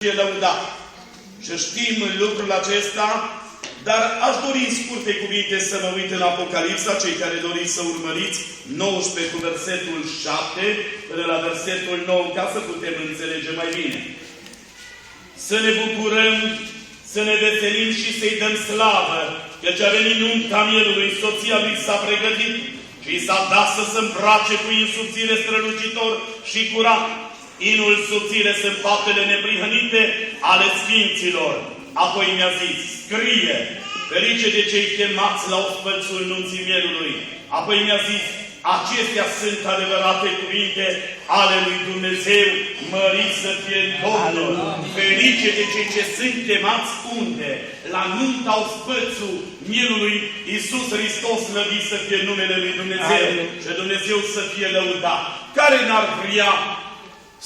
fie lăudat. Și știm lucrul acesta, dar aș dori în scurte cuvinte să mă uit în Apocalipsa, cei care doriți să urmăriți 19 cu versetul 7 până la versetul 9, ca să putem înțelege mai bine. Să ne bucurăm, să ne veselim și să-i dăm slavă, căci a venit nunta mielului, soția lui s-a pregătit și s-a dat să se îmbrace cu in subțire strălucitor și curat. Inul subțire sunt faptele neprihănite ale sfinților. Apoi mi-a zis, scrie, ferice de cei chemați la ospățul nunții mielului. Apoi mi-a zis, acestea sunt adevărate cuvinte ale lui Dumnezeu, mărit să fie Domnul. Ferice de cei ce sunt chemați unde? La nunta ospățul mielului Iisus Hristos, slăvit să fie numele lui Dumnezeu. Și Dumnezeu să fie lăudat. Care n-ar vrea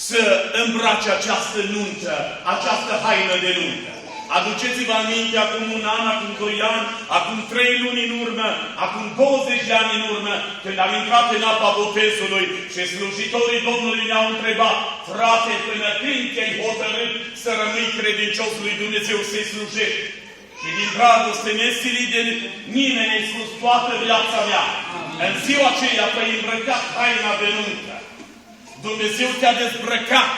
să îmbrace această nuntă, această haină de nuntă? Aduceți-vă aminte, acum un an, acum 2 ani, acum 3 luni în urmă, acum 20 de ani în urmă, când am intrat în apa botezului și slujitorii Domnului ne-au întrebat, frate, până când te-ai hotărât să rămâi credincios lui Dumnezeu, să-i slujești? Și din dragoste nesilit de mine ne-ai spus toată viața mea. În ziua aceea te-ai îmbrăcat haina de nuntă. Dumnezeu te-a dezbrăcat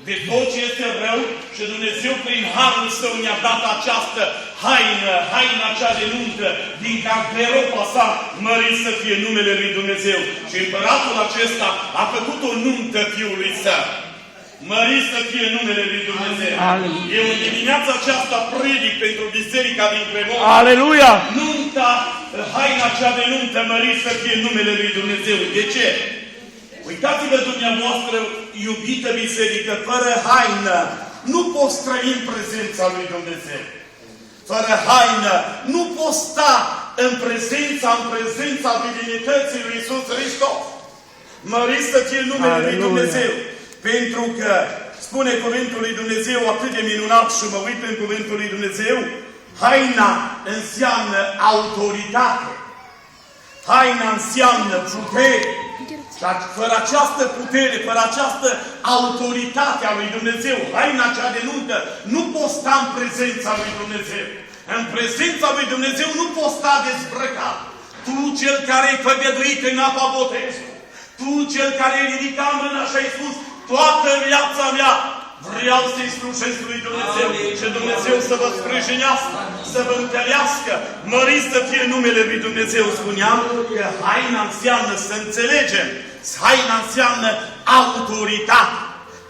de tot ce este rău și Dumnezeu prin harul Său ne-a dat această haină, haina cea de nuntă, din garderoba sa, mărit să fie numele lui Dumnezeu. Și împăratul acesta a făcut o nuntă fiului Său. Mărit să fie numele lui Dumnezeu. Aleluia. Eu în dimineața aceasta predic pentru biserica din Cremona. Aleluia! Nunta, haina cea de nuntă, mărit să fie numele lui Dumnezeu. De ce? Uitați-vă dumneavoastră, iubită biserică, fără haină nu poți trăi în prezența lui Dumnezeu. Fără haină nu poți sta în prezența divinității lui Iisus Hristos. Mărit să fie numele lui Dumnezeu. Pentru că spune cuvântul lui Dumnezeu atât de minunat și mă uit în cuvântul lui Dumnezeu, haina înseamnă autoritate. Haina înseamnă putere. Și fără această putere, fără această autoritate a lui Dumnezeu, haina cea de nuntă, nu poți sta în prezența lui Dumnezeu. În prezența lui Dumnezeu nu poți sta dezbrăcat. Tu, cel care ai făgăduit în apa botezului, tu, cel care ai ridicat mâna și ai spus, toată viața mea vreau să-i slujesc lui Dumnezeu. Și Dumnezeu să vă sprijinească, să vă întărească, măriți să fie numele lui Dumnezeu. Spuneam că haina înseamnă să înțelegem. Haina înseamnă autoritate.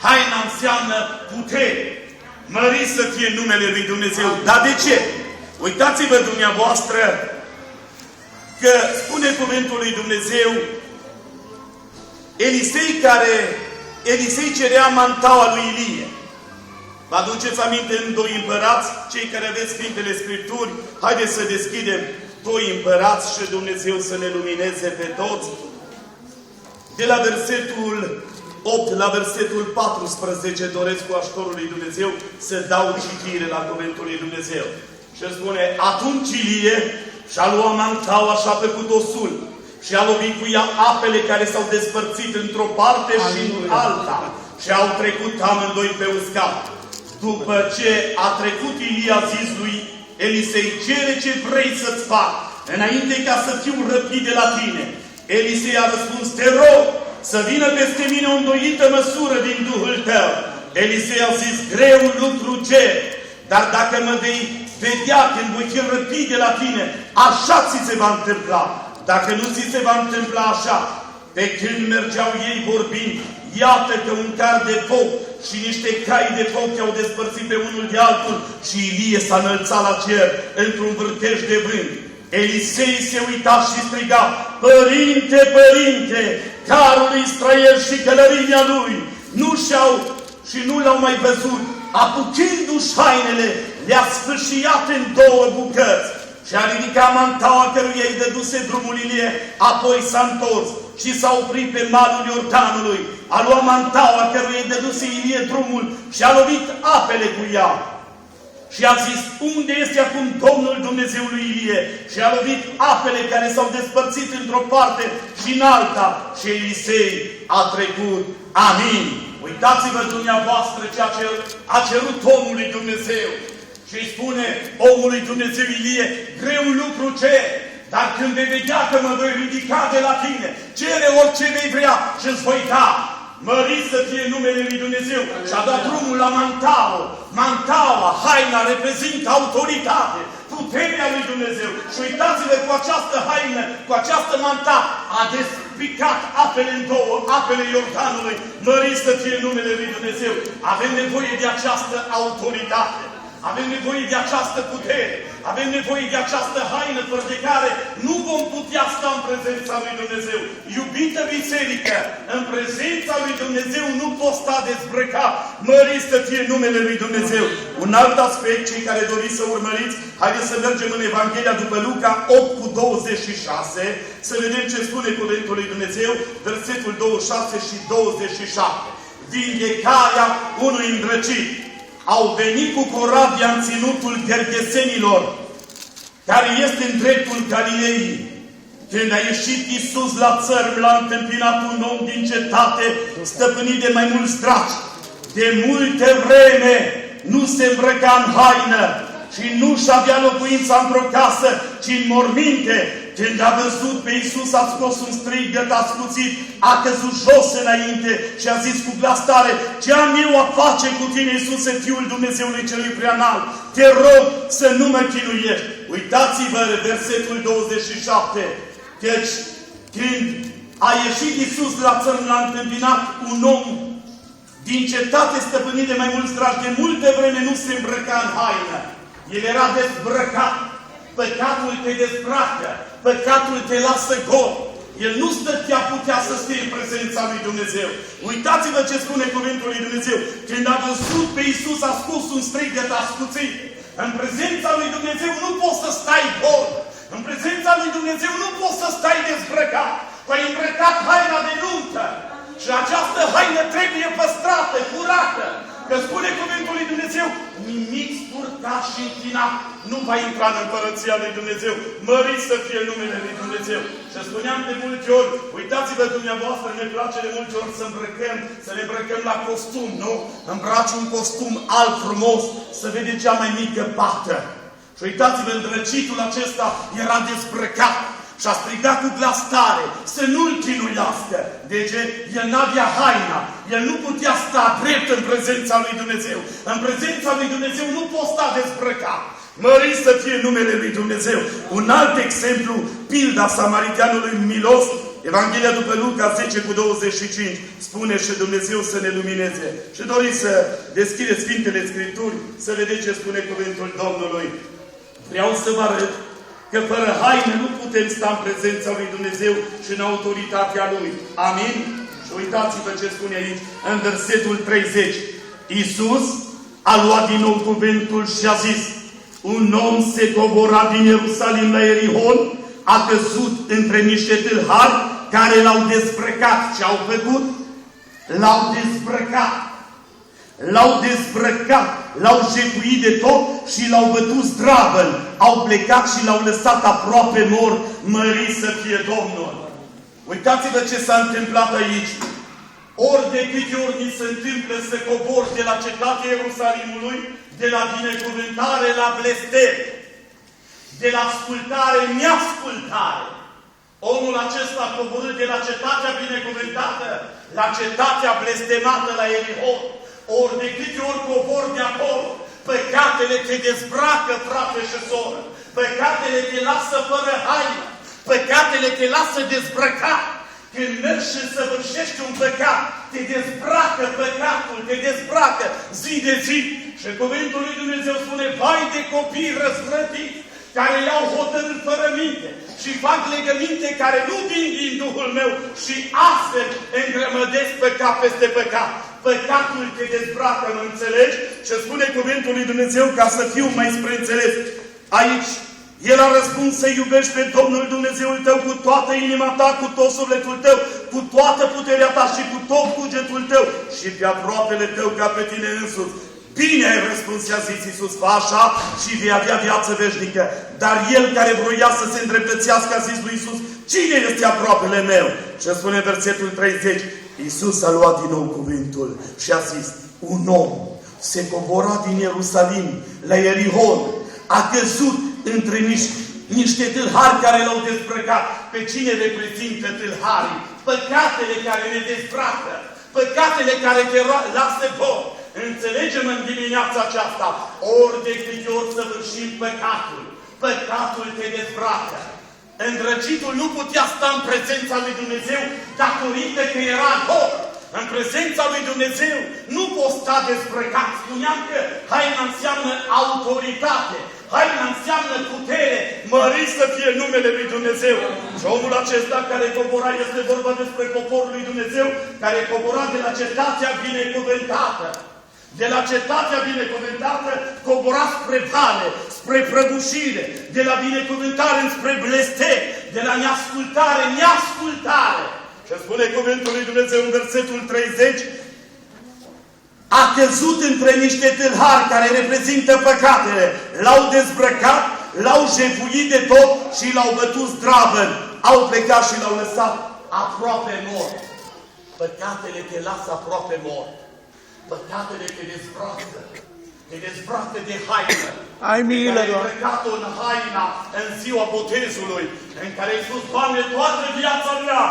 Haina înseamnă putere. Măriți să fie numele lui Dumnezeu. Dar de ce? Uitați-vă dumneavoastră că spune cuvântul lui Dumnezeu, Elisei cerea mantaua lui Ilie. Vă aduceți aminte în 2 Împărați? Cei care aveți Sfintele Scripturi, haideți să deschidem 2 Împărați și Dumnezeu să ne lumineze pe toți. De la versetul 8 la versetul 14 doresc cu ajutorul lui Dumnezeu să dau citire la cuvântul lui Dumnezeu. Și spune, atunci Ilie și-a luat mantaua și a făcut o sul. Și a lovit cu ea apele care s-au despărțit într-o parte și în alta. Și au trecut amândoi pe uscat. După ce a trecut, Ilie a zis lui Elisei, cere ce vrei să-ți fac, înainte ca să fiu răpit de la tine. Elisei a răspuns, te rog să vină peste mine o îndoită măsură din Duhul tău. Elisei a zis, greu lucru cer, dar dacă mă vei vedea când voi fi răpit de la tine, așa ți se va întâmpla. Dacă nu ți se va întâmpla așa, pe când mergeau ei vorbind, iată că un car de foc și niște cai de foc i-au despărțit pe unul de altul și Ilie s-a înălțat la cer într-un vârtej de vânt. Elisei se uita și striga, Părinte, Părinte, carul Israel și călărimea lui, nu l-au mai văzut. Apucându-și hainele, le-a sfâșiat în 2 bucăți. Și a ridicat mantaua căruia îi dăduse drumul Ilie, apoi s-a întors și s-a oprit pe malul Iordanului. A luat mantaua căruia îi dăduse Ilie drumul și a lovit apele cu ea. Și a zis, unde este acum Domnul Dumnezeului Ilie? Și a lovit apele care s-au despărțit într-o parte și în alta. Și Elisei a trecut. Amin. Uitați-vă dumneavoastră ceea ce a cerut omului Dumnezeu. Și îi spune omului Dumnezeu Ilie, greu lucru cer, dar când vei vedea că mă voi ridica de la tine, cere orice vei vrea și îți voi da. Mărit să fie numele lui Dumnezeu. Și-a dat drumul la mantaua. Mantaua, haina, reprezintă autoritate, puterea lui Dumnezeu. Și uitați-vă, cu această haină, cu această manta, a despicat apele în două, apele Iordanului. Mărit să fie numele lui Dumnezeu. Avem nevoie de această autoritate. Avem nevoie de această putere. Avem nevoie de această haină fără de care nu vom putea sta în prezența lui Dumnezeu. Iubită biserică, în prezența lui Dumnezeu nu poți sta dezbrăcat. Măriți să fie numele lui Dumnezeu. Un alt aspect, cei care doriți să urmăriți, haideți să mergem în Evanghelia după Luca 8:26, să vedem ce spune cuvântul lui Dumnezeu, versetul 26 și 27. Vindecarea unui îndrăcit. Au venit cu corabia în ținutul Gergesenilor, care este în dreptul Galilei. Când a ieșit Iisus la țărm, l-a întâmpinat un om din cetate, stăpânit de mai mulți draci. De multe vreme nu se îmbrăca în haină și nu-și avea locuința într-o casă, ci în morminte. Când a văzut pe Iisus, a scos un strigăt ascuțit, a căzut jos înainte și a zis cu glas tare, ce am eu a face cu tine, Iisuse, Fiul Dumnezeului Celui Preanalt? Te rog să nu mă chinuiești. Uitați-vă versetul 27. Căci când a ieșit Iisus la țărm, l-a întâmpinat un om din cetate stăpânit de mai mulți dragi. De multe vreme nu se îmbrăca în haină. El era dezbrăcat. Păcatul te dezbracă. Păcatul te lasă gol. El nu putea să stie în prezența lui Dumnezeu. Uitați-vă ce spune cuvântul lui Dumnezeu. Când a văzut pe Iisus, a scos un strigăt ascuțit. În prezența lui Dumnezeu nu poți să stai gol. În prezența lui Dumnezeu nu poți să stai dezbrăcat. Tu-ai îmbrăcat haina de nuntă. Și această haină trebuie păstrată, curată. Că spune cuvântul lui Dumnezeu, nimic spurcat și închinat nu va intra în Împărăția lui Dumnezeu. Măriți să fie numele lui Dumnezeu. Și spuneam de multe ori, uitați-vă dumneavoastră, ne place de multe ori să ne îmbrăcăm la costum, nu? Îmbraci un costum alb frumos, să vede cea mai mică pată. Și uitați-vă, îndrăcitul acesta era dezbrăcat. Și a strigat cu glas tare să nu-l chinuiască. Deci el n-avea haina. El nu putea sta drept în prezența lui Dumnezeu. În prezența lui Dumnezeu nu poți sta dezbrăcat. Măriți să fie numele lui Dumnezeu. Un alt exemplu, pilda samariteanului milos, Evanghelia după Luca 10:25, spune și Dumnezeu să ne lumineze. Și doriți să deschideți Sfintele Scripturi, să vedeți ce spune cuvântul Domnului. Vreau să vă arăt că fără haine nu putem sta în prezența lui Dumnezeu și în autoritatea Lui. Amin? Și uitați-vă ce spune aici, în versetul 30. Iisus a luat din nou cuvântul și a zis, un om se cobora din Ierusalim la Ierihon, a căzut între niște tâlhari care l-au dezbrăcat. Ce au făcut? L-au dezbrăcat. L-au dezbrăcat, l-au jefuit de tot și l-au bătut zdravăn. Au plecat și l-au lăsat aproape mort. Mărit să fie Domnul! Uitați-vă ce s-a întâmplat aici. Ori de câte ori ni se întâmplă să cobor de la cetatea Ierusalimului, de la binecuvântare la blestem, de la ascultare neascultare. Omul acesta a coborât de la cetatea binecuvântată la cetatea blestemată la Ierihon. Ori de câte ori cobor de acolo, păcatele te dezbracă, frate și soră. Păcatele te lasă fără haină. Păcatele te lasă dezbrăcat. Când mergi și săvârșești un păcat, te dezbracă păcatul, te dezbracă zi de zi. Și cuvântul lui Dumnezeu spune, vai de copii răzvrătiți, care iau hotărâri fără minte și fac legăminte care nu vin din Duhul meu și astfel îngrămădesc păcat peste păcat. Păcatul te dezbracă, mă înțelegi? Și spune cuvântul lui Dumnezeu ca să fiu mai spre înțeles. Aici, El a răspuns să iubești pe Domnul Dumnezeul tău cu toată inima ta, cu tot sufletul tău, cu toată puterea ta și cu tot cugetul tău și pe aproapele tău ca pe tine însuți. Bine ai răspuns, i-a zis Iisus, fă așa și vei avea viață veșnică. Dar el care vroia să se îndreptățească a zis lui Iisus, cine este aproapele meu? Și spune versetul 30, Iisus a luat din nou cuvântul și a zis, un om se cobora din Ierusalim la Ierihon, a căzut între niște tâlhari care l-au dezbrăcat. Pe cine reprezintă tâlharii? Păcatele care ne dezbracă, păcatele care te lasă gol. Înțelegem în dimineața aceasta, ori de câte ori săvârșim păcatul, păcatul te dezbracă. Îndrăcitul nu putea sta în prezența lui Dumnezeu datorită că era gol. În prezența lui Dumnezeu nu poți sta dezbrăcat. Spuneam că haina înseamnă autoritate. Haina înseamnă putere. Mărit să fie numele lui Dumnezeu. Și omul acesta care cobora, este vorba despre poporul lui Dumnezeu, care cobora de la cetatea binecuvântată. De la cetatea binecuvântată cobora spre vale, spre prăbușire, de la binecuvântare spre blestem, de la neascultare, neascultare. Și spune cuvântul lui Dumnezeu în versetul 30, a căzut între niște tâlhari care reprezintă păcatele, l-au dezbrăcat, l-au jefuit de tot și l-au bătut zdravăn. Au plecat și l-au lăsat aproape mort. Păcatele te lasă aproape mort. Păcatele te dezbracă. Te dezbracă de haină. Ai milă, Doamne! Ai îmbrăcat-o în haina în ziua botezului, în care ai spus, Doamne, toată viața mea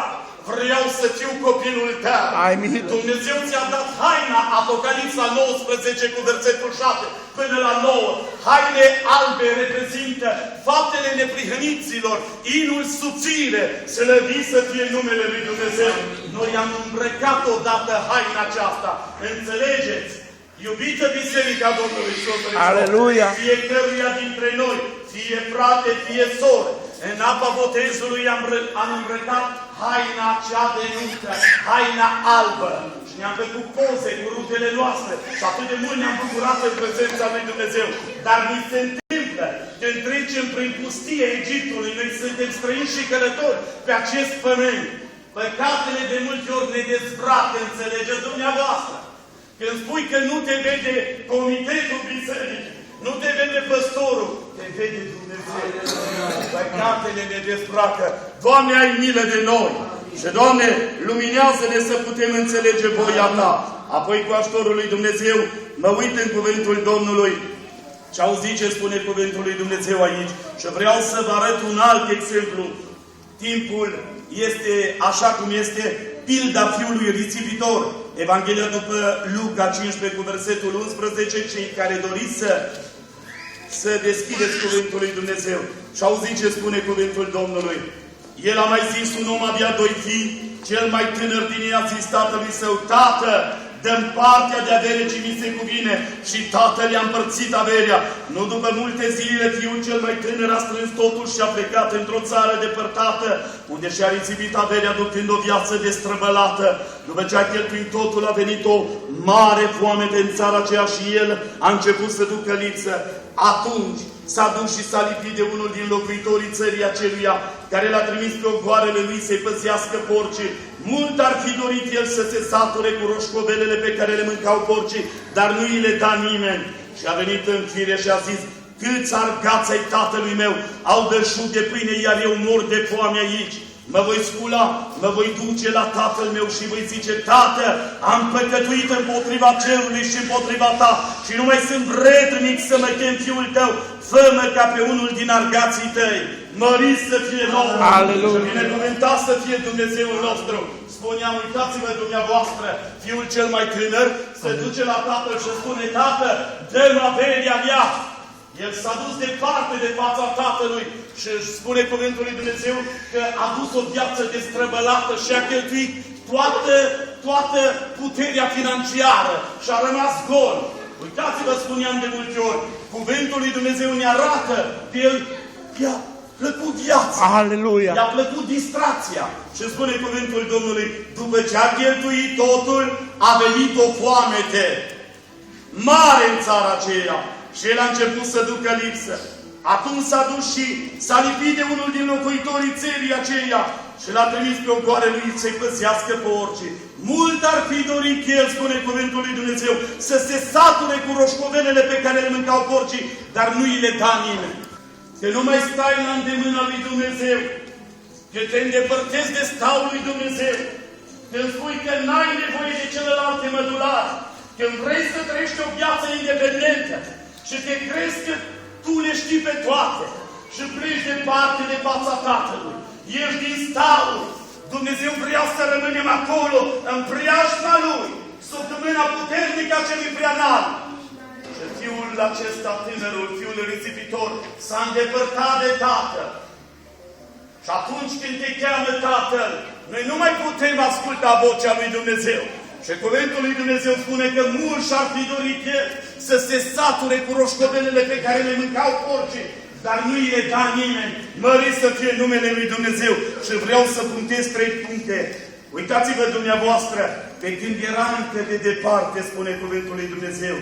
vreau să fiu copilul Tău. Ai milă. Dumnezeu ți-a dat haina, Apocalipsa 19 cu versetul 7 până la 9. Haine albe reprezintă faptele neprihăniților, inul subțire, slăvit să fie numele lui Dumnezeu. Noi am îmbrăcat odată haina aceasta. Înțelegeți? Iubită Biserica Domnului Iisus Hristos, Aleluia! Fiecăruia dintre noi, fie frate, fie soră, în apa botezului am îmbrăcat haina cea de nuntă, haina albă. Și ne-am făcut poze cu rudele noastre și atât de mult ne-am bucurat în prezența lui Dumnezeu. Dar ni se întâmplă când trecem prin pustie Egiptului, noi suntem străini și călători pe acest pământ. Păcatele de multe ori ne dezbracă, înțelegeți dumneavoastră. Când spui că nu te vede comitetul bisericii, nu te vede păstorul, te vede Dumnezeu. Păcatele ne dezbracă. Doamne, ai milă de noi. Și, Doamne, luminează-ne să putem înțelege voia Ta. Apoi, cu ajutorul lui Dumnezeu, mă uit în cuvântul Domnului. Ce auzi ce spune cuvântul lui Dumnezeu aici. Și vreau să vă arăt un alt exemplu. Timpul este așa cum este pilda fiului risipitor. Evanghelia după Luca 15 cu versetul 11, cei care doriți să deschideți cuvântul lui Dumnezeu. Și auziți ce spune cuvântul Domnului. El a mai zis, un om avea doi fii, cel mai tânăr din ei a zis tatălui său, Tată, dă-mi partea de avere ce mi se cuvine. Și tatăl i-a împărțit averea. Nu după multe zile, fiul cel mai tânăr a strâns totul și a plecat într-o țară depărtată, unde și-a risipit averea ducând o viață destrăbălată. După ce a cheltuit totul, a venit o mare foamete în țara aceea și el a început să ducă lipsă. Atunci s-a dus și s-a lipit de unul din locuitorii țării aceluia, care l-a trimis pe ogoarele lui să-i păzească porcii. Mult ar fi dorit el să se sature cu roșcovelele pe care le mâncau porcii, dar nu îi le da nimeni. Și a venit în fire și a zis, câți argați ai tatălui meu au belșug de pâine, iar eu mor de foame aici. Mă voi scula, mă voi duce la tatăl meu și voi zice, Tată, am păcătuit împotriva cerului și împotriva ta și nu mai sunt vrednic să mă chem fiul tău, fă-mă ca pe unul din argații tăi. Mărit să fie Domnul și binecuvântat să fie Dumnezeul nostru. Spuneam, uitați-vă dumneavoastră, fiul cel mai tânăr se duce la tatăl și spune, Tată, dă-mi averea mea. El s-a dus departe de fața tatălui și își spune cuvântul lui Dumnezeu că a dus o viață destrăbălată și a cheltuit toată puterea financiară și a rămas gol. Uitați-vă, spuneam de multe ori, cuvântul lui Dumnezeu ne arată că el i-a plăcut viața. Aleluia! I-a plăcut distracția. Și spune cuvântul Domnului, după ce a cheltuit totul, a venit o foamete mare în țara aceea. Și el a început să ducă lipsă. Atunci s-a dus și s-a lipit de unul din locuitorii țării aceia și l-a trimis pe ogoare lui să-i păzească pe orice. Mult ar fi dorit el, spune cuvântul lui Dumnezeu, să se sature cu roșcovelele pe care le mâncau porcii, dar nu îi le da nimeni. Că nu mai stai la îndemâna lui Dumnezeu, că te îndepărtezi de staul lui Dumnezeu, când spui că n-ai nevoie de celelalte mădulari, când vrei să trăiești o viață independentă și te crezi că tu le știi pe toate și pleci departe de fața Tatălui, ești din staul, Dumnezeu vrea să rămânem acolo, în preajma Lui, sub mâna puternică a celui preanalt. Și fiul acesta, tânărul, fiul risipitor, s-a îndepărtat de Tatăl. Și atunci când te cheamă Tatăl, noi nu mai putem asculta vocea lui Dumnezeu. Și cuvântul lui Dumnezeu spune că mulți și-ar fi dorit el să se sature cu roșcovelele pe care le mâncau porcii, dar nu îi le da nimeni. Mărit să fie numele lui Dumnezeu. Și vreau să punctez 3 puncte. Uitați-vă dumneavoastră, pe când era încă de departe, spune cuvântul lui Dumnezeu,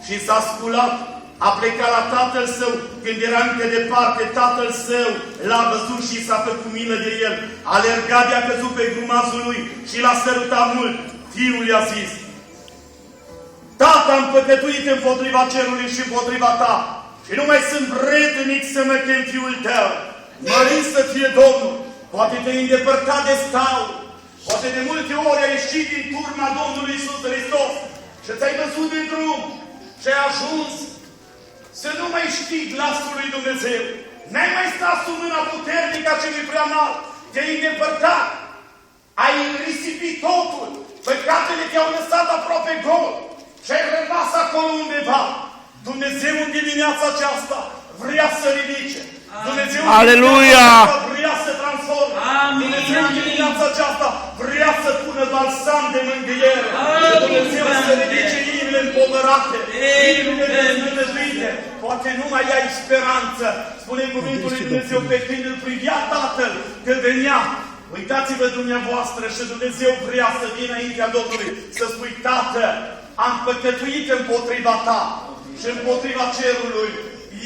și s-a sculat, a plecat la tatăl său, când era încă departe, tatăl său l-a văzut și s-a făcut milă de el. Alergat, i-a căzut pe grumazul lui și l-a sărutat mult. Fiul i-a zis: Tată, am păcătuit împotriva cerului și împotriva ta și nu mai sunt vrednic să mă chem fiul tău. Mărit să fie Domnul. Poate te-ai îndepărtat de stau, poate de multe ori ai ieșit din turma Domnului Iisus Hristos și ți-ai văzut de drum și ai ajuns să nu mai știi glasul lui Dumnezeu. N-ai mai stat sub mâna puternică a celui preanalt. Te-ai îndepărtat. Ai risipit totul. Păcatele te-au lăsat aproape gol. Și ai rămas acolo undeva. Dumnezeu în dimineața aceasta vrea să ridice. Dumnezeu Aleluia! vrea să transforme. Dumnezeu în dimineața aceasta vrea să pună balsam de mângâiere. Dumnezeu să ridice inimile împovărate, inimile dezmănăjuite. Poate nu mai ai speranță. Spune cuvântul lui Dumnezeu, pe când îl privea Tatăl că venea. Uitați-vă dumneavoastră și Dumnezeu vrea să vină înaintea Domnului să spui: Tată, am păcătuit împotriva ta și împotriva cerului.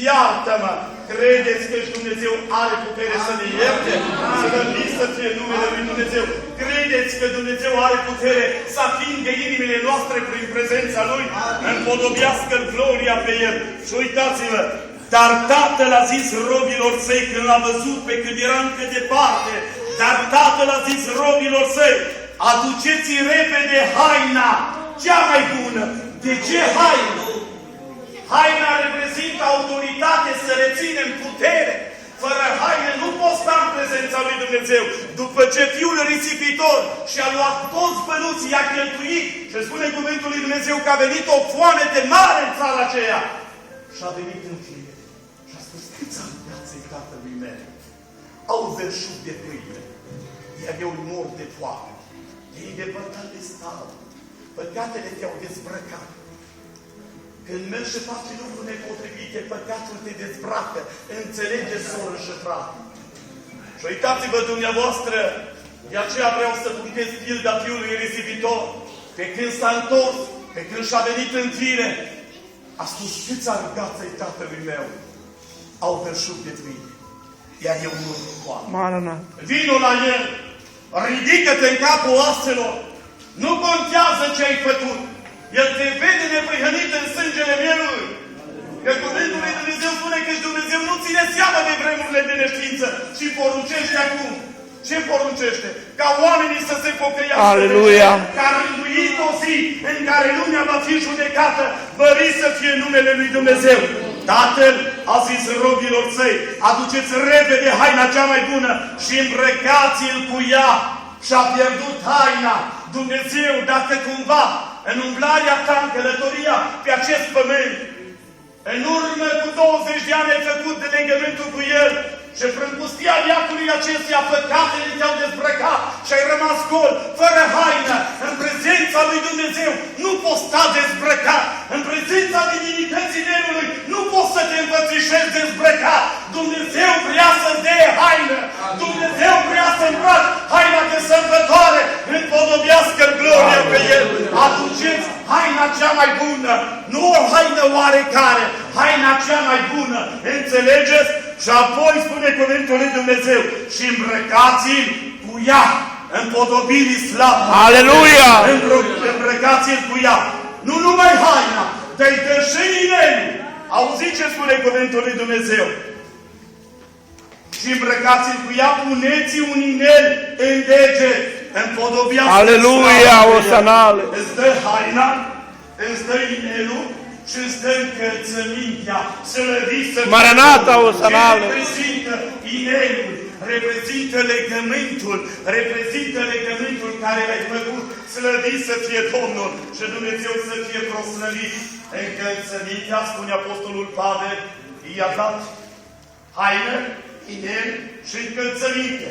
Iartă-mă! Credeți că Dumnezeu are putere să ne ierte? Să vă să fie numele lui Dumnezeu. Credeți că Dumnezeu are putere să atingă inimile noastre prin prezența Lui? Împodobească gloria pe El. Și uitați-vă, dar Tatăl a zis robilor săi când l-a văzut pe când era încă departe, dar Tatăl a zis robilor săi: aduceți repede haina cea mai bună. De ce haină? Haina reprezintă autoritate să reținem putere. Fără haine nu poți sta în prezența lui Dumnezeu. După ce fiul risipitor și-a luat toți bănuții, i-a cheltuit, și spune cuvântul lui Dumnezeu că a venit o foamete mare în țara aceea. Și a venit în fire și a spus: câți ani dați-i tatălui meu? Au verșut de pâine, iar eu mor de foame. Te-ai îndepărtat de stau. Păcatele te-au dezbrăcat. Când mergi și faci lucruri nepotrivite, păcatul te dezbracă. Înțelege, soră și frate. Și uitați-vă dumneavoastră, de aceea vreau să puteți pilda fiului risipitor. Pe când s-a întors, pe când și-a venit în fire, a spus: câți argați ai tatălui meu? Au verșut de pâine, iar eu mor de foame. Vino la el, ridică-te în capul oaselor. Nu contează ce ai făcut. El te vede neprihănit în sângele mielului. Că cuvântul lui Dumnezeu spune că Dumnezeu nu ține seama de vremurile de neștiință, ci poruncește acum. Ce poruncește? Ca oamenii să se pocăiască. Aleluia! Ca rânduit o zi în care lumea va fi judecată, mărit să fie numele lui Dumnezeu. Tatăl a zis robilor săi: aduceți repede haina cea mai bună și îmbrăcați-l cu ea. Și-a pierdut haina. Dumnezeu, dacă cumva în umblarea ta, în călătoria pe acest pământ, în urmă cu 20 de ani ai făcut de legământul cu El și prin pustia viacului acestuia păcatele te-au dezbrăcat și ai rămas gol, fără haină, în prezența lui Dumnezeu nu poți sta dezbrăcat, în prezența divinității Nemului nu poți să te înfățișezi dezbrăcat. Dumnezeu vrea să-ți dea haină, Dumnezeu vrea să îmbraci haina de sărbătoare, împodobească gloria pe El. Aduceți haina cea mai bună, nu o haină oarecare, haina cea mai bună, înțelegeți? Și apoi spune cuvântul lui Dumnezeu: și îmbrăcați-l cu ea, împodobirii slavă. Aleluia! Îmbrăcați-l cu ea. Nu numai haina, te-i dă și inelul. Auziți ce spune cuvântul lui Dumnezeu? Și îmbrăcați-l cu ea, puneți un inel în deget. împodobească. Aleluia, osanale. Îți dă haina, îți dă inelul și îți dă încălțămintea. Slăvit să fie Maranata, Domnul. osanale. Ce reprezintă inelul? Reprezintă legământul. Reprezintă legământul care l-ai făcut. Slăvit să fie Domnul și Dumnezeu să fie proslăvit. Încălțămintea, spune Apostolul Pavel, i-a dat haină, inel și încălțăminte.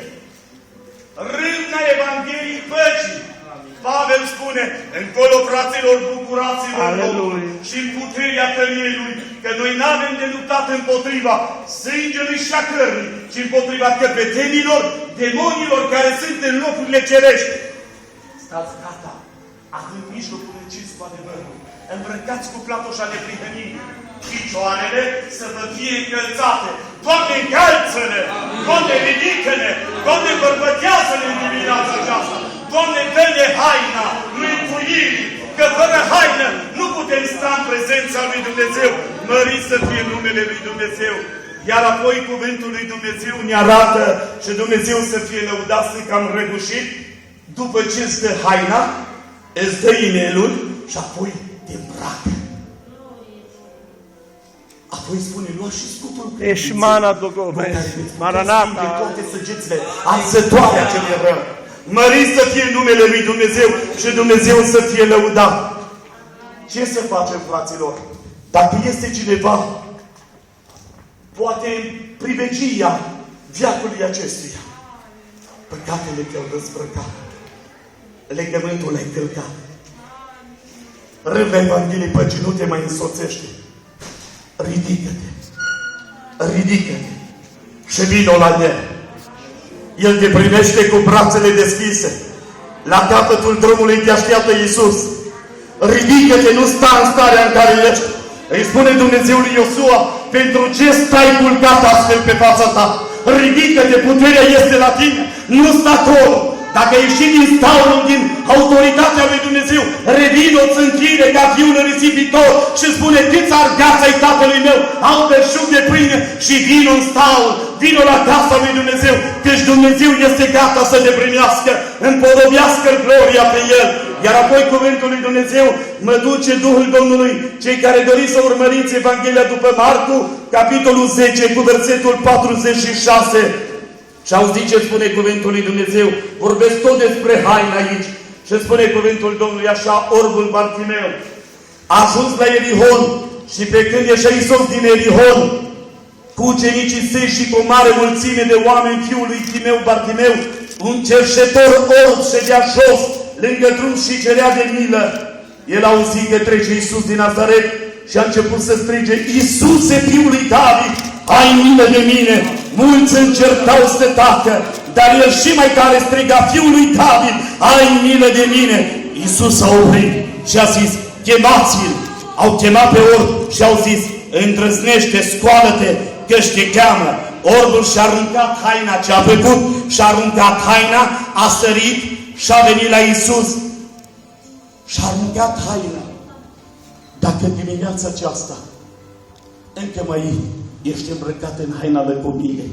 Râvna Evangheliei păcii. Pavel spune, încolo, fraților, bucurați-vă în Domnul și în puterea tăriei, că noi n-avem de luptat împotriva sângelui și a cărnii, ci împotriva căpetenilor, demonilor care sunt în locurile cerești. Stați gata, având mijlocul încins cu adevărul, îmbrăcați cu platoșa neprihănirii, picioarele să vă fie încălțate. Doamne, încălță-ne! Doamne, ridică-ne! Doamne, bărbătează-ne în dimineața aceasta! Doamne, dă-ne haina mântuirii, că fără haină nu putem sta în prezența lui Dumnezeu. Mărit să fie numele lui Dumnezeu. Iar apoi cuvântul lui Dumnezeu ne arată și Dumnezeu să fie lăudat, că am răgușit. După ce îți dă haina, îți dă inelul și apoi te îmbracă. Apoi spune, lua și scutul cu Eșmana Dogome, Maranata. toate săgețile arzătoare a celui rău. Mărit să fie numele lui Dumnezeu și Dumnezeu să fie lăudat. Ce să facem, fraților? Dacă este cineva, poate în privegia veacului acestuia, păcatele te-au dezbrăcat, legământul l-ai călcat, râvna Evangheliei păcii nu te mai însoțește. Ridică-te, ridică-te și vino la El. El te primește cu brațele deschise. La capătul drumului te așteaptă Iisus. Ridică-te, nu sta în starea în care ești. Îi spune Dumnezeu lui Iosua, pentru ce stai culcat astfel pe fața ta? Ridică-te, puterea este la tine. Nu sta acolo. Dacă ieși din staulul, din autoritatea lui Dumnezeu, revine o țânchire ca fiul risipitor și spune, câți argați ai tatălui meu, au belșug de pâine și vino în staul, vino la casa lui Dumnezeu, căci Dumnezeu este gata să te primească, împodobească-l gloria pe El. Iar apoi cuvântul lui Dumnezeu mă duce Duhul Domnului. Cei care doriți să urmăriți Evanghelia după Marcu, capitolul 10, cu versetul 46. Și auziți ce spune cuvântul lui Dumnezeu. Vorbesc tot despre haine aici. Și spune cuvântul Domnului așa, orbul Bartimeu a ajuns la Erihon și pe când ieșea Iisus din Erihon cu ucenicii săi și cu o mare mulțime de oameni, fiul lui Timeu, Bartimeu, un cerșetor orb ședea jos lângă drum și cerea de milă. El a auzit că trece Iisus din Nazaret și a început să strige, Iisuse, fiul lui David, ai milă de mine! Mulți încercau să tacă, dar el și mai tare striga, fiul lui David, ai milă de mine! Iisus a oprit și a zis, chemați-l! Au chemat pe orb și au zis, îndrăznește, scoală-te, că-și te cheamă. Orbul și-a aruncat haina, ce a făcut, și-a aruncat haina, a sărit și a venit la Iisus. Și-a aruncat haina. Dacă în dimineața aceasta încă mai ești îmbrăcat în haina lăcomiei,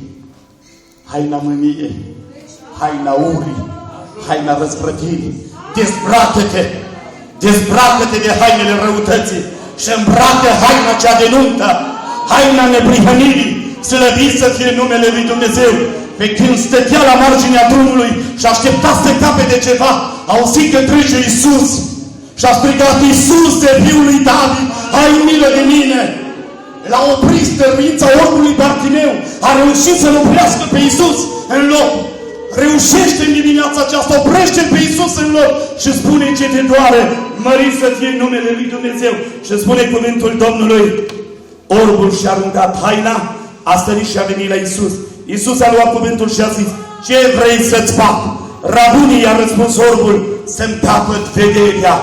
haina mâniei, haina urii, haina răzvrătirii, dezbracă-te! Dezbracă-te de hainele răutății și îmbracă haina cea de nuntă, haina neprihănirii, slăvit să fie numele lui Dumnezeu. Pe când stătea la marginea drumului și aștepta să capete ceva, auzi că trece Iisus și a strigat, Iisuse, fiul lui David, ai milă de mine! L-a oprit stăruința orbului Bartimeu, a reușit să-L oprească pe Iisus în loc. Reușește în dimineața aceasta, oprește pe Iisus în loc și spune ce te doare, mărit să fie numele lui Dumnezeu. Și spune cuvântul Domnului, orbul și-a aruncat haina, a sărit și a venit la Iisus. Iisus a luat cuvântul și a zis, ce vrei să-ți fac? Rabunii, i-a răspuns orbul, să-mi capăt vederea.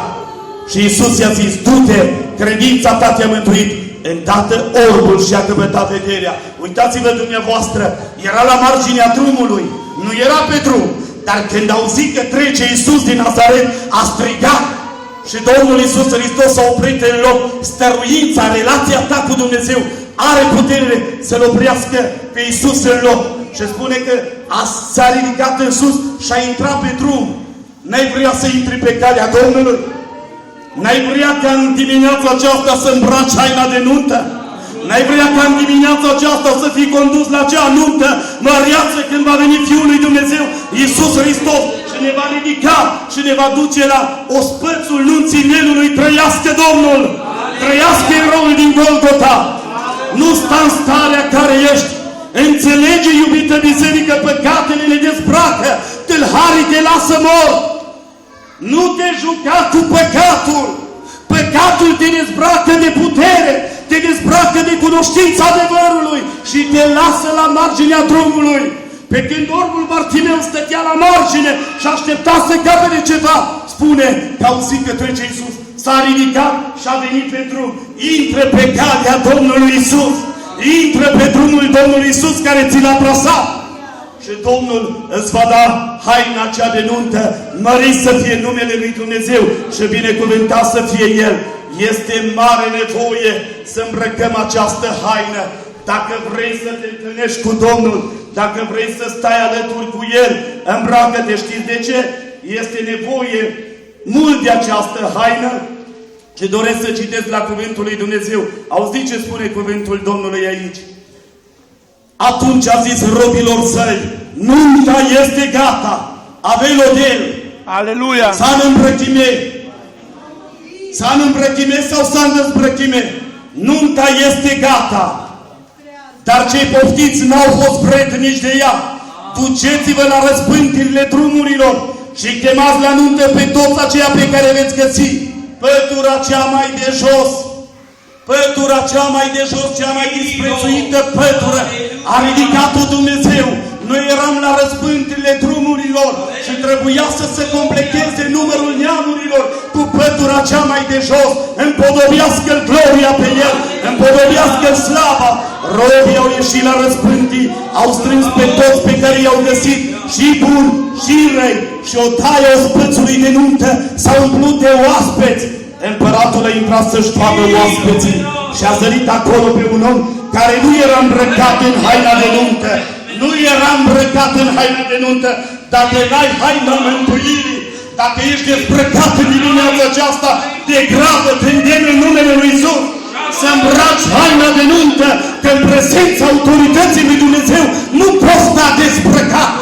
Și Iisus i-a zis, du-te, credința ta te-a mântuit. Îndată orbul și-a căpătat vederea. Uitați-vă dumneavoastră, era la marginea drumului, nu era pe drum, dar când auzit că trece Iisus din Nazaret, a strigat și Domnul Iisus Hristos s-a oprit în loc. Stăruința, relația ta cu Dumnezeu are putere să-L oprească pe Iisus în loc. Și spune că s-a ridicat în sus și a intrat pe drum. N-ai vrea să intri pe calea Domnului? N-ai vrea ca în dimineața aceasta să îmbraci haina de nuntă? N-ai vrea ca în dimineața aceasta să fii condus la acea nuntă măreață când va veni Fiul lui Dumnezeu, Iisus Hristos, și ne va ridica și ne va duce la ospățul nunții Nelului. Trăiască Domnul! Trăiască eroul din Golgota! Nu sta în starea care ești. Înțelege, iubită biserică, păcatele ne dezbracă, tâlharii te lasă mort. Nu te juca cu păcatul. Păcatul te dezbracă de putere, te dezbracă de cunoștința adevărului și te lasă la marginea drumului. Pe când orbul Bartimeu stătea la margine și aștepta să capete ceva, spune că auzi că trece Iisus, s-a ridicat și a venit pe drum. Intră pe calea Domnului Iisus, intră pe drumul Domnului Iisus care ți l-a trasat. Și Domnul îți va da haina cea de nuntă, mărit să fie numele lui Dumnezeu și binecuvântat să fie El. Este mare nevoie să îmbrăcăm această haină. Dacă vrei să te întâlnești cu Domnul, dacă vrei să stai alături cu El, îmbracă-te. Știți de ce? Este nevoie mult de această haină. Și doresc să citesc la cuvântul lui Dumnezeu. Auziți ce spune cuvântul Domnului aici? Atunci a zis robilor săi, nunta este gata, aveți-o de El. Aleluia! S-a în îmbrăchime. S-a în îmbrăchime sau s-a în dezbrăchime? Nunta este gata. Dar cei poftiți n-au fost vrednici de ea. Duceți-vă la răspântirile drumurilor și chemați la nuntă pe toți aceia pe care veți găsi. Pătura cea mai de jos, pătura cea mai de jos, cea mai disprețuită pătură, a ridicat-o Dumnezeu. Noi eram la răspântirile drumurilor și trebuia să se completeze numărul neamurilor cu pătura cea mai de jos. Împodobească-l gloria pe El, împodobească-l slava. Robii au ieșit la răspântii, au strâns pe toți pe care i-au găsit, și buni, și răi, și odaia ospățului de nuntă s-au umplut de oaspeți. Împăratul a intrat să-și vadă oaspeții și a zărit acolo pe un om care nu era îmbrăcat în haina de nuntă. Nu era îmbrăcat în haina de nuntă. Dacă n-ai haina mântuirii, dacă ești dezbrăcat în dimineața aceasta, degradă, te îndemn în numele lui Iisus să îmbraci haina de nuntă, că în prezența autorității lui Dumnezeu nu poți sta dezbrăcat.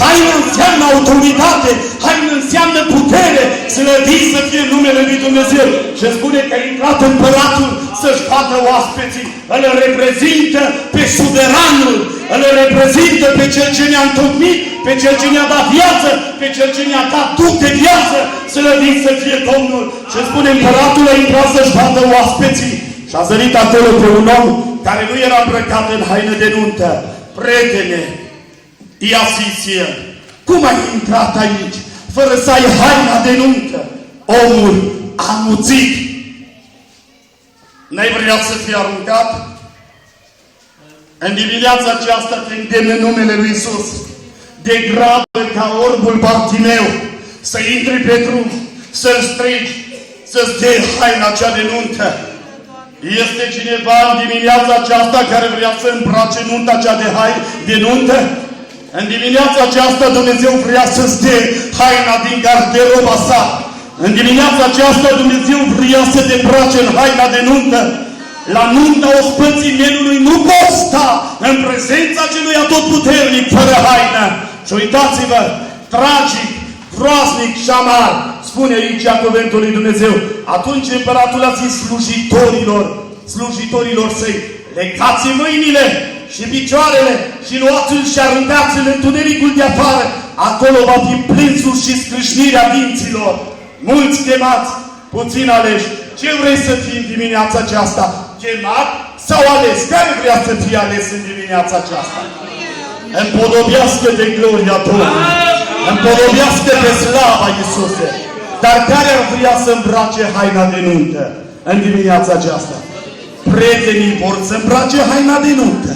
Haina înseamnă autoritate, haina înseamnă putere, slăvit să fie numele lui Dumnezeu. Și spune că a intrat împăratul să-și vadă oaspeții. Îl reprezintă pe suveranul, îl reprezintă pe cel ce ne-a întocmit, pe cel ce ne-a dat viață, pe cel ce ne-a dat duc de viață, slăvit să fie Domnul. Și spune împăratul a intrat să-și vadă oaspeții. Și a zărit acolo pe un om care nu era îmbrăcat în haină de nuntă. Prietene, i-a zis el, cum ai intrat aici fără să ai haina de nuntă? Omul a muțit. N-ai vrea să fii aruncat? În dimineața aceasta te îndemn în numele lui Iisus. Degradă ca orbul Bartimeu, să intri pe drum, să-l strigi, să-ți dea haina cea de nuntă. Este cineva în dimineața aceasta care vrea să îmbrace nunta cea de nuntă? În dimineața aceasta Dumnezeu vrea să-ți dea haina din garderoba sa. În dimineața aceasta Dumnezeu vrea să te îmbrace în haina de nuntă. La nunta ospății Nelului nu poți sta în prezența celui atotputernic fără haină. Și uitați-vă, tragic, groaznic și amar, spune aici cuvântul lui Dumnezeu. Atunci împăratul a zis slujitorilor săi, legați mâinile și picioarele și luați-l și aruncați-l în tunericul de afară. Acolo va fi plânsul și scrâșnirea dinților. Mulți chemați, puțin aleși. Ce vrei să fii în dimineața aceasta? Chemat sau ales? Care vrea să fie ales în dimineața aceasta? Împodobească de gloria Domnului. Împodobească de slava Iisuse. Dar care ar vrea să îmbrace haina de nuntă în dimineața aceasta? Prietenii vor să îmbrace haina de nuntă.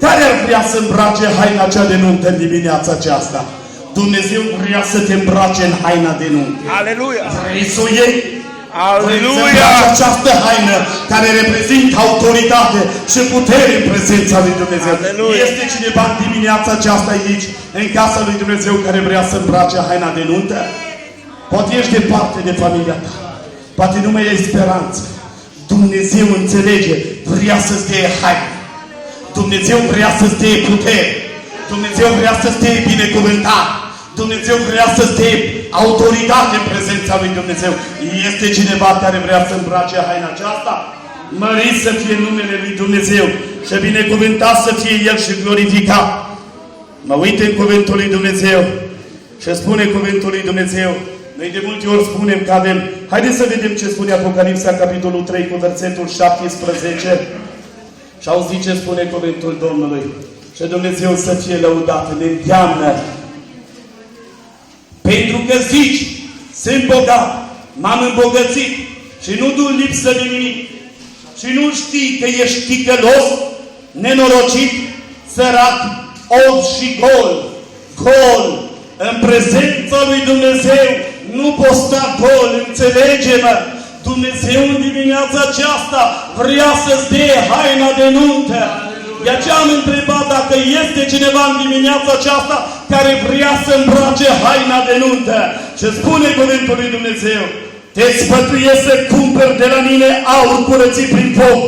Care ar vrea să îmbrace haina cea de nuntă în dimineața aceasta? Dumnezeu vrea să te îmbrace în haina de nuntă. Aleluia! Vrei să o iei? Aleluia! Această haină care reprezintă autoritate și putere în prezența lui Dumnezeu. Aleluia! Este cineva în dimineața aceasta aici, în casa lui Dumnezeu, care vrea să îmbrace haina de nuntă? Poate ești departe de familia ta. Poate nu mai ai speranță. Dumnezeu înțelege, vrea să-ți dea haine. Dumnezeu vrea să-ți dea putere. Dumnezeu vrea să-ți dea binecuvântare. Dumnezeu vrea să-ți dea autoritate în prezența lui Dumnezeu. Este cineva care vrea să îmbrace haina aceasta? Mărit să fie numele lui Dumnezeu și binecuvântat să fie El și glorificat. Mă uit în cuvântul lui Dumnezeu și spune cuvântul lui Dumnezeu. Noi de multe ori spunem că avem. Haideți să vedem ce spune Apocalipsa, capitolul 3, cu versetul 17. Și auziți ce spune cuvântul Domnului. Și Dumnezeu să fie lăudat, ne îndeamnă. Pentru că zici, sunt bogat, m-am îmbogățit și nu duc lipsă de nimic. Și nu știi că ești ticălos, nenorocit, sărac, orb și gol. Gol! În prezența lui Dumnezeu nu poți sta gol, înțelege-mă! Dumnezeu în dimineața aceasta vrea să-ți dea haina de nuntă. De aceea am întrebat dacă este cineva în dimineața aceasta care vrea să îmbrace haina de nuntă. Și spune cuvântul lui Dumnezeu: te sfătuiesc să cumperi de la mine aur curățit prin foc,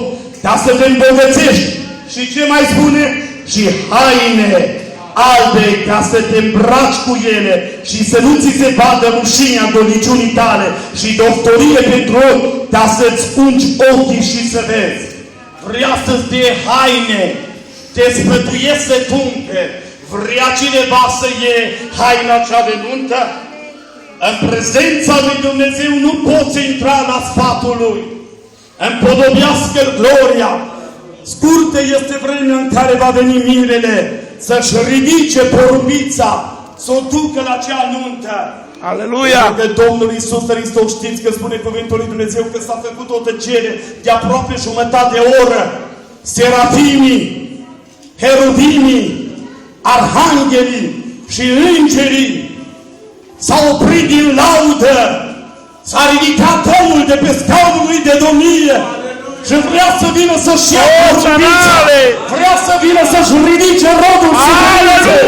ca să te îmbogățești. Și ce mai spune? Și haine albe, ca să te îmbraci cu ele și să nu ți se vadă rușinea goliciunii tale, și doctorie pentru ochi, ca să-ți ungi ochii și să vezi. Vrea să-ți dea haine, te sfătuiesc să cumperi. Vrea cineva să iei haina cea de nuntă? În prezența lui Dumnezeu nu poți intra la sfatul Lui. Împodobească-L gloria. Scurtă este vremea în care va veni mirele să-și ridice porumbița, să o ducă la cea nuntă. Aleluia! Că Domnul Iisus Hristos, știți că spune cuvântul lui Dumnezeu că s-a făcut o tăcere de aproape jumătate de oră. Serafimii, heruvimii, arhanghelii și îngerii s-au oprit din laudă. S-a ridicat omul de pe scaunul lui de domnie și vrea să vină să-și ia porumbița. Vrea să vină să-și ridice rodul suferinței.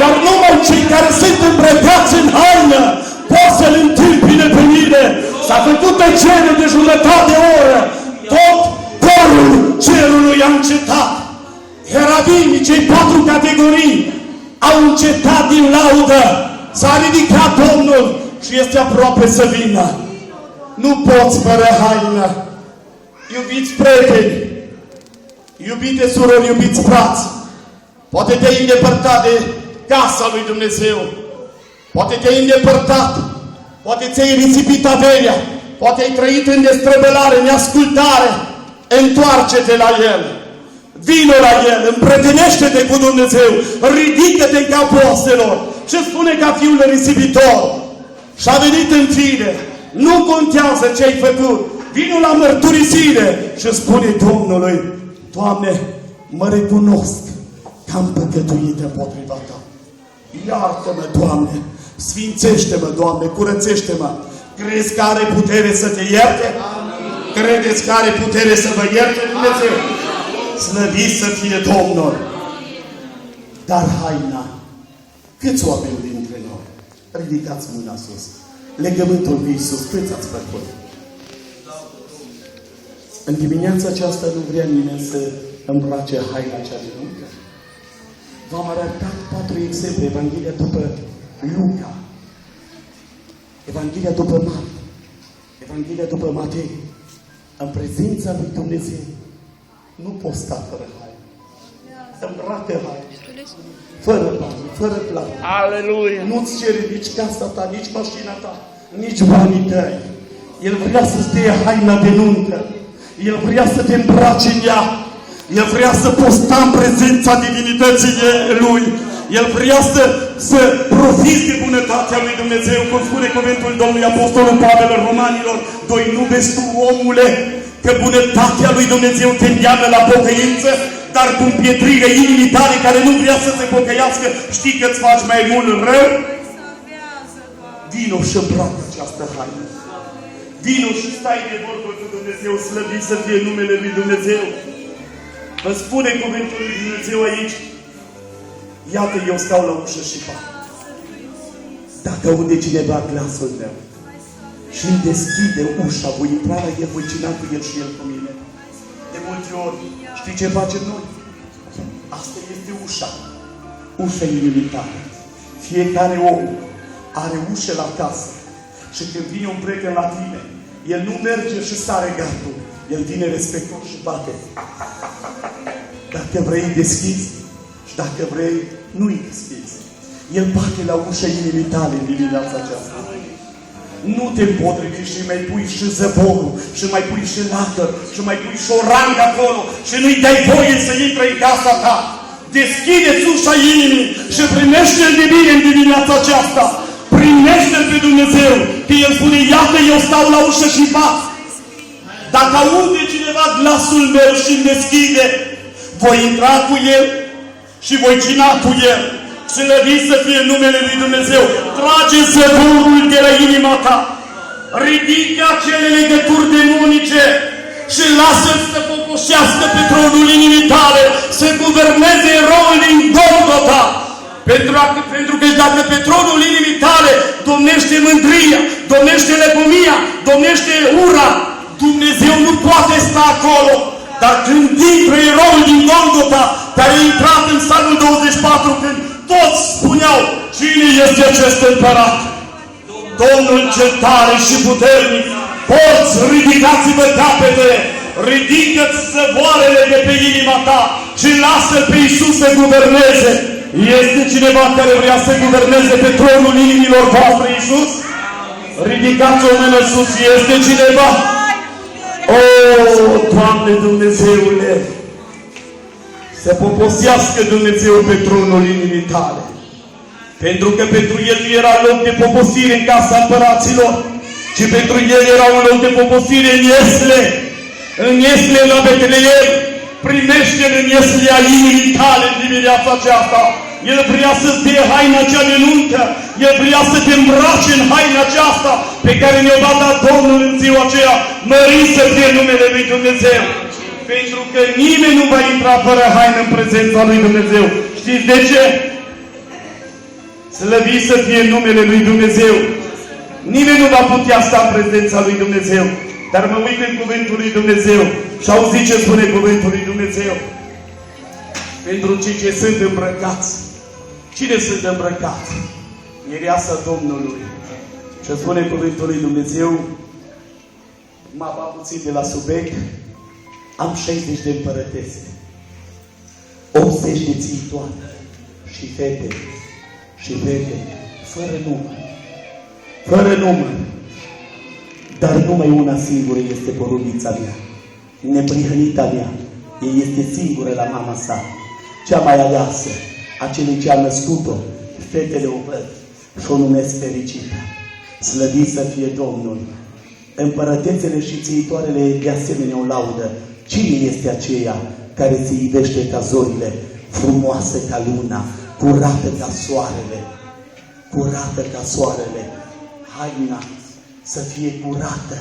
Dar numai cei care sunt îmbrăcați în haină pot să-L întâmpine pe mine. S-a făcut tăcere de jumătate de oră. Tot corul cerului a încetat. Herabimii, cei 4 categorii, au încetat din laudă. S-a ridicat Domnul și este aproape să vină. Nu poți fără haină. Iubiți prieteni, iubite surori, iubiți frați, poate te-ai îndepărtat de casa lui Dumnezeu, poate te-ai îndepărtat, poate ți-ai risipit averea, poate ai trăit în destrăbălare, neascultare. Întoarce-te la El, vino la El, împrietenește-te cu Dumnezeu, ridică-te în capul oaselor și spune ca fiul risipitor: și-a venit în fire, nu contează ce ai făcut, vino la mărturisire și spune Domnului: Doamne, mă recunosc că am păcătuit împotriva Ta. Iartă-mă, Doamne, sfințește-mă, Doamne, curățește-mă. Crezi că are putere să te ierte? Credeți că are putere să vă ierte Dumnezeu? Slăvit să fie Domnul! Dar haina, câți oameni dintre noi? Ridicați mâna sus. Legământul cu Iisus, câți ați făcut? În dimineața aceasta nu vrea nimeni să îmbrace haina cea de nuntă. V-am arătat 4 exemple. Evanghelia după Luca, Evanghelia după Marta, Evanghelia după Matei. În prezența lui Dumnezeu nu poți sta fără haină. Îmbracă haină. Fără bani, fără plată. Aleluia! Nu-ți cere nici casa ta, nici mașina ta, nici banii tăi. El vrea să-ți dea haina de nuntă. El vrea să te îmbrace în ea. El vrea să poți sta în prezența divinității Lui. El vrea să profiți de bunătatea lui Dumnezeu, cum spune cuvântul Domnului Apostolul Pavel în Romanilor 2: nu vezi tu, omule, că bunătatea lui Dumnezeu te îndeamnă la pocăință, dar cu împietrirea inimii tale care nu vrea să se pocăiască, știi că îți faci mai mult rău? Vino și îmbracă această haină. Vino și stai de vorbă cu Dumnezeu, slăvit să fie numele lui Dumnezeu. Vă spune cuvântul lui Dumnezeu aici: iată, eu stau la ușă și bat. Dacă aude cineva glasul meu și îmi deschide ușa, voi intra la el, voi cina cu el și el cu mine. De multe ori, știi ce facem noi? Asta este ușa. Ușa inimii tale. Fiecare om are ușă la casă. Și când vine un prieten la tine, el nu merge și sare gardul. El vine respectuos și bate. Dacă vrei, deschizi. Și dacă vrei, nu-i deschizi. El bate la ușa inimii tale în dimineața aceasta. Nu te împotrivi și mai pui și zăvorul, și mai pui și lacăr, și mai pui și o rangă acolo, și nu-i dai voie să intre în casa ta. Deschide-ți ușa inimii și primește-L de bine în dimineața aceasta. Primește-L pe Dumnezeu, că El spune, iată, eu stau la ușă și bat. Dacă aude cineva glasul meu și îmi deschide, voi intra cu El și voi cina cu El. Slăvit să fie numele Lui Dumnezeu. Trage zăvorul de la inima ta. Ridică acele legături demonice și lasă-L să popoșească pe tronul inimii tale, să guverneze eroul din Golgota. Pentru că dacă pe tronul inimii tale domnește mândria, domnește lăcomia, domnește ura, Dumnezeu nu poate sta acolo. Dar când intră eroul din Golgota, care a intrat în Psalmul 24, când toți spuneau, cine este acest împărat? Domnul cel tare și puternic, porți, ridicați-vă capetele, ridică-ți zăvoarele de pe inima ta și lasă-L pe Iisus să guverneze. Este cineva care vrea să guverneze pe tronul inimilor voastre, Iisus? Ridicați o mână sus, este cineva? O, Doamne Dumnezeule! Să poposească Dumnezeu pe tronul inimii tale. Pentru că pentru El nu era loc de poposire în casa împăraților, ci pentru El era un loc de poposire în Iesle. În Iesle la Betleem. Primește-L în Ieslea inimii tale în dimineața aceasta. El vrea să-ți dea haina cea de nuntă. El vrea să te îmbrace în haina aceasta pe care ne-o va da Domnul în ziua aceea. Mărit să fie numele Lui Dumnezeu. Pentru că nimeni nu va intra fără haină în prezența Lui Dumnezeu. Știți de ce? Slăvit să fie numele Lui Dumnezeu. Nimeni nu va putea sta în prezența Lui Dumnezeu. Dar mă uit în cuvântul Lui Dumnezeu și auzi ce spune cuvântul Lui Dumnezeu. Pentru cei ce sunt îmbrăcați. Cine sunt îmbrăcați? Mireasa Domnului. Și spune cuvântul Lui Dumnezeu, m-a bat puțin de la subiect, am 60 de împărătese, 80 de țitoare și fete, fără număr. Fără număr. Dar numai una singură este porubița mea, neprihănita mea. Ea este singură la mama sa, cea mai aleasă, acelui ce a născut-o. Fetele o văd și o numesc fericită. Slăvit să fie Domnul. Împărătețele și țiitoarele de asemenea o laudă. Cine este aceea care se ivește ca zorile, frumoasă ca luna, curată ca soarele? Curată ca soarele. Haina să fie curată,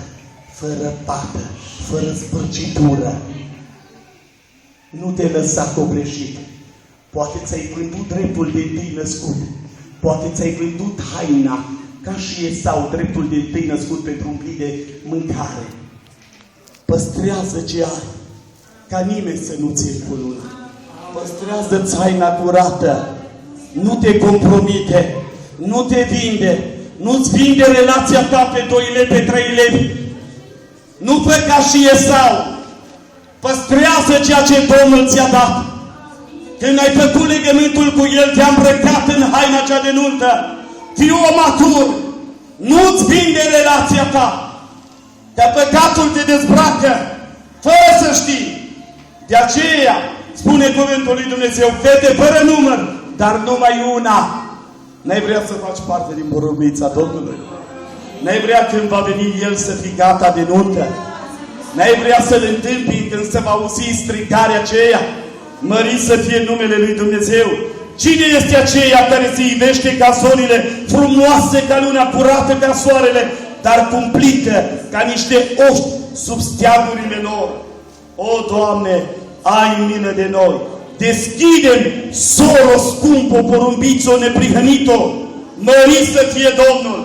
fără pată, fără spărcitură. Nu te lăsa copleșit. Poate ți-ai vândut dreptul de întâi născut. Poate ți-ai vândut haina, ca și Esau, dreptul de întâi născut pentru un pli de mâncare. Păstrează ce ai, ca nimeni să nu ți-l culună. Păstrează-ți haina curată. Nu te compromite. Nu te vinde. Nu-ți vinde relația ta pe 2 lei, pe 3 lei. Nu fă ca și Esau. Păstrează ceea ce Domnul ți-a dat. Când ai făcut legământul cu El, te-a îmbrăcat în haina cea de nuntă. Fii om matur. Nu-ți vinde relația ta. Dar păcatul te dezbracă, fără să știi. De aceea, spune cuvântul Lui Dumnezeu, fete fără număr, dar numai una. N-ai vrea să faci parte din porubița Domnului? N-ai vrea când va veni El să fii gata de nuntă? N-ai vrea să-L întâmpini când se va auzi strigarea aceea? Mărit să fie numele Lui Dumnezeu. Cine este aceea care se ivește ca zorile, frumoase ca luna, curată ca soarele, dar cumplită ca niște oști sub steagurile lor? O, Doamne, ai milă de noi! Deschide-mi, soro scumpă, porumbițo neprihănito, Mărit să fie Domnul!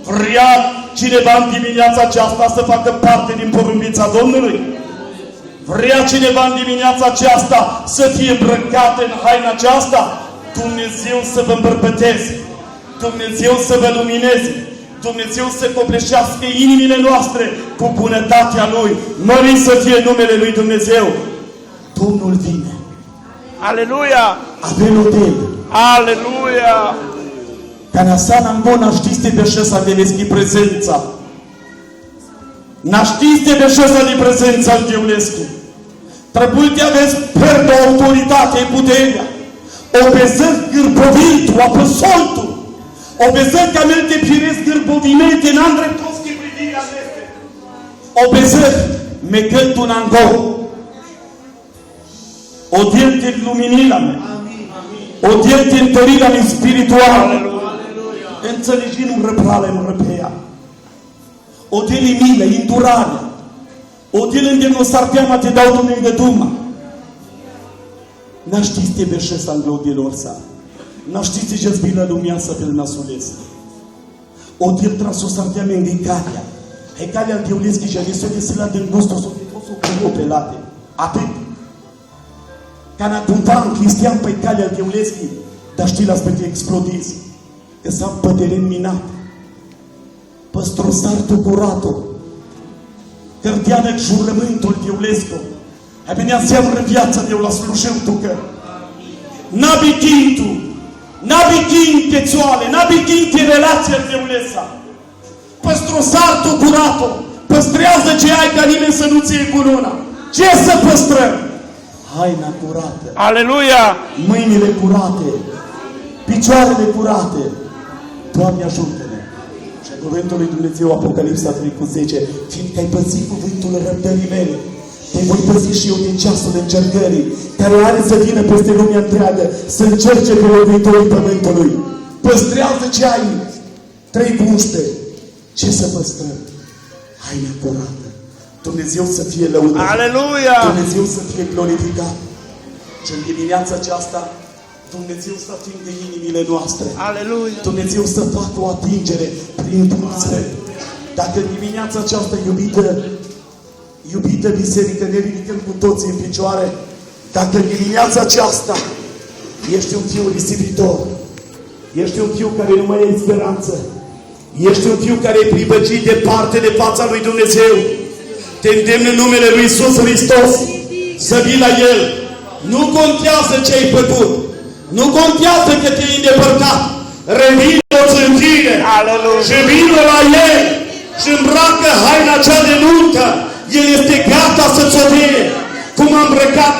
Vrea cineva în dimineața aceasta să facă parte din porumbița Domnului? Vrea cineva în dimineața aceasta să fie îmbrăcat în haina aceasta? Dumnezeu să vă îmbărbăteze, Dumnezeu să vă lumineze, Dumnezeu să copleșească inimile noastre cu bunătatea Lui. Mărit să fie numele Lui Dumnezeu! Domnul vine! Aleluia! Avem hotel! Aleluia! Kana sana ngona štiste bešesa nebeski prezenca. Na štiste bešesa ni prezenca Dumnezeu. Trebuie de aveți perdo autoritate e puterea. Obezări gârbovitu, apăsoltu. Obezări ca mel te piresc gârbovimente în andreptovski privirea neste. Obezări mecăntu în angol. Odielte luminila mea. Odielte întărila mea spirituală. Înțelegim răprale în răpeia. Odielte milă, indurarea. Odielte îndemnă sarteama te dau Dumnezeu de Duma. N-a știți te beșesc anglodelor sa. N-a știți ce-ți bilă lumea să pe-l nasulesc. Odielte trasu sarteama în Icalia. Icalia în Teuleschi și adesso de sila din gustul sau de toți o pelate. Atât. Ca n-a cumva în cristian pe Icalia în Teuleschi, dar știi la spate explodezi. Că s-a păteren minat. Păstrosartul curatul. Cărdeană jurământul Teulescu. Hai bine, înseamnă viața de la slușeu tu că. N-abi chintu. N-abi chinte țoale. N-abi chinte relația Teulesa. Păstrosartul curatul. Păstrează ce ai ca nimeni să nu ție cu luna. Ce să păstrăm? Haina curată. Aleluia! Mâinile curate. Picioarele curate. Doamne ajută-ne! Și cuvântul lui Dumnezeu, Apocalipsa 3:10, fiindcă ai păzit cuvântul răbdării mele, te voi păzi și eu din ceasul încercării, care are să vină peste lumea întreagă, să încerce pe locuitorii pământului. Păstrează ce ai. 3:11. Ce să păstrăm? Haina curată. Dumnezeu să fie lăudat. Aleluia! Dumnezeu să fie glorificat. Și în dimineața aceasta, Dumnezeu să atingă inimile noastre. Aleluia! Dumnezeu să facă o atingere prin Dumnezeu. Dacă în dimineața aceasta, iubită biserică, ne ridicăm cu toții în picioare, dacă în dimineața aceasta ești un fiu risipitor, ești un fiu care nu mai ai speranță, ești un fiu care e pribăgit departe de fața lui Dumnezeu, te îndemn în numele lui Iisus Hristos să vii la El. Nu contează ce ai făcut. Nu contează că te-ai îndepărtat. Revine o țântire. Și vină la El și îmbracă haina cea de nuntă. El este gata să-ți o dea. Cum a îmbrăcat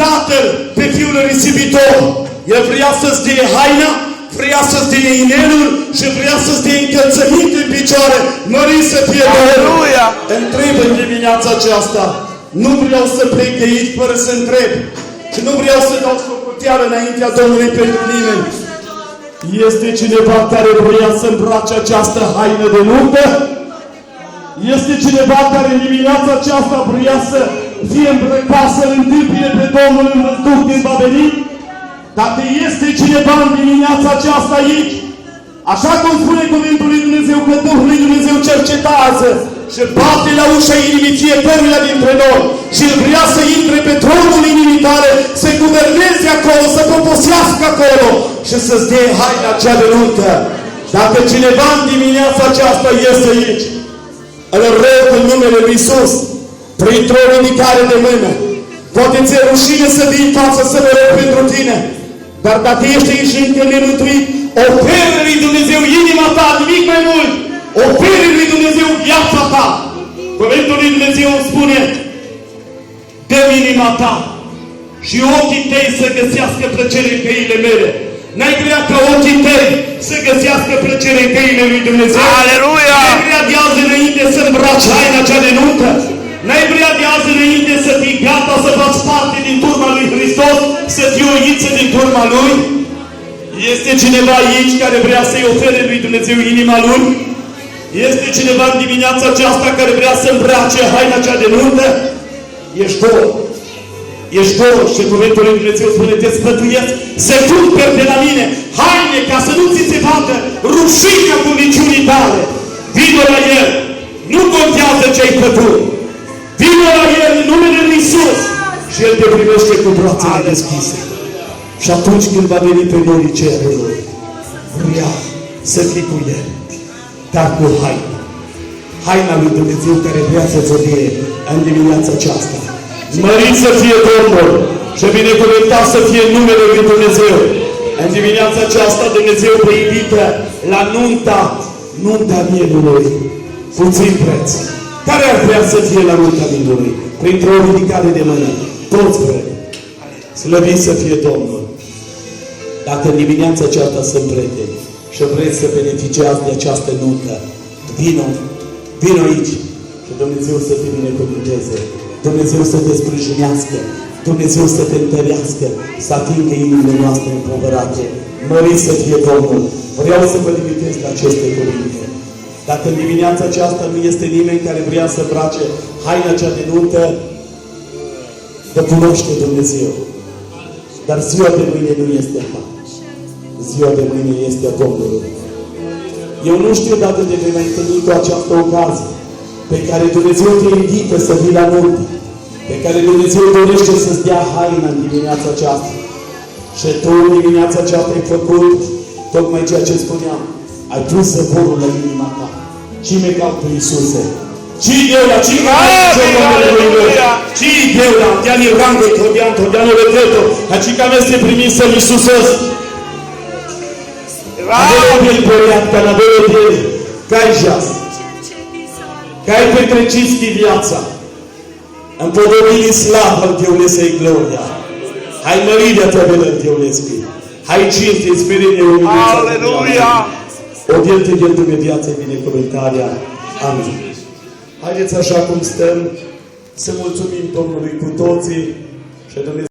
Tatăl pe Fiul risipitor. El vrea să-ți dea haina, vrea să-ți dea inelul și vrea să-ți dea încălțăminte în picioare. Mărit să fie Domnul. Întreb în dimineața aceasta. Nu vreau să plec de aici fără să întreb. Și nu vreau să dau socoteală înaintea Domnului pentru nimeni. Este cineva care vrea să îmbrace această haină de nuntă? Este cineva care în dimineața aceasta vrea să fie îmbrăcat, să-L întâmpine pe Domnul în văzduh când va veni? Dacă este cineva în dimineața aceasta aici, așa cum spune cuvântul lui Dumnezeu, că Duhul lui Dumnezeu cercetează și bate la ușa inimii fiecăruia dintre noi și îl vrea să intre pe tronul inimii tale, să guverneze acolo, să poposească acolo și să-ți dea haina cea de nuntă. Dacă cineva în dimineața aceasta iese aici, îl rog în numele lui Iisus, printr-o ridicare de mână. Poate ți-e rușine să vii în față să mă rog pentru tine, dar dacă ești aici și încă nemântuit, oferă lui Dumnezeu inima ta, nimic mai mult. Oferă lui Dumnezeu viața ta. Cuvântul lui Dumnezeu îmi spune, dă-mi inima ta și ochii tăi să găsească plăcere în căile mele. N-ai vrea ca ochii tăi să găsească plăcere în căile lui Dumnezeu? Aleluia! N-ai vrea de azi înainte să îmbraci haina cea de nuntă? N-ai vrea de azi înainte să fii gata să faci parte din turma lui Hristos, să fii o iță din turma Lui? Este cineva aici care vrea să-i ofere lui Dumnezeu inima Lui? Este cineva în dimineața aceasta care vrea să îmbrace haina cea de nuntă? Ești gol. ești gol și cuvântul lui Dumnezeu spune, te sfătuiesc să cumperi de la mine haine ca să nu ți se vadă rușinea cuviciunii tale. Vino la El, nu contează ce ai făcut. Vino la El în numele Lui Iisus și El te primește cu brațele deschise. Și atunci când va veni pe norii cerului, vrea să fii cu El, dar cu haina. Haina lui Dumnezeu care vrea să-ți o fie în dimineața aceasta. Mărit să fie Domnul și binecuvântat să fie numele lui Dumnezeu. În dimineața aceasta Dumnezeu te invită la nunta mielului. Puțin preț. Care ar vrea să fie la nunta mielului? Printr-o ridicare de mână. Toți vrem. Slăvit să fie Domnul. Dacă în dimineața aceasta sunt prieteni și vreți să beneficiați de această nuntă, vino aici și Dumnezeu să te binecuvânteze. Dumnezeu să te sprijinească, Dumnezeu să te întărească, să atingă inimile noastre împovărate. Mărit să fie Domnul. Vreau să vă limitez la aceste cuvinte. Dacă în dimineața aceasta nu este nimeni care vrea să îmbrace haina cea de nuntă, te cunoaște Dumnezeu. Dar ziua de mâine nu este a ta. Ziua de mâine este a Domnului. Eu nu știu dacă te vei mai întâlni cu această ocazie pe care Dumnezeu te invită să vii la nuntă, pe care Dumnezeu dorește să-ți dea haina în dimineața aceasta. Și tu în dimineața aceasta ai făcut tocmai ceea ce spuneam. Ai pus zăvorul la inima ta. Cine caută Iisuse? Cine eu la cine Cine eu la Antiani Rango, Todiano Vedreto, a cine aveste primit să Iisusos? Avere del poriatca, avere del Caijas. Că ai petreciți viața împodobili slavă Dumnezeu gloria. Hai mărirea ta de Dumnezeu. Hai cinste, sperine, umilința. Aleluia! O dielte de viață binecuvântarea. Amin. Haideți așa cum stăm să mulțumim Domnului cu toții și Dumnezeu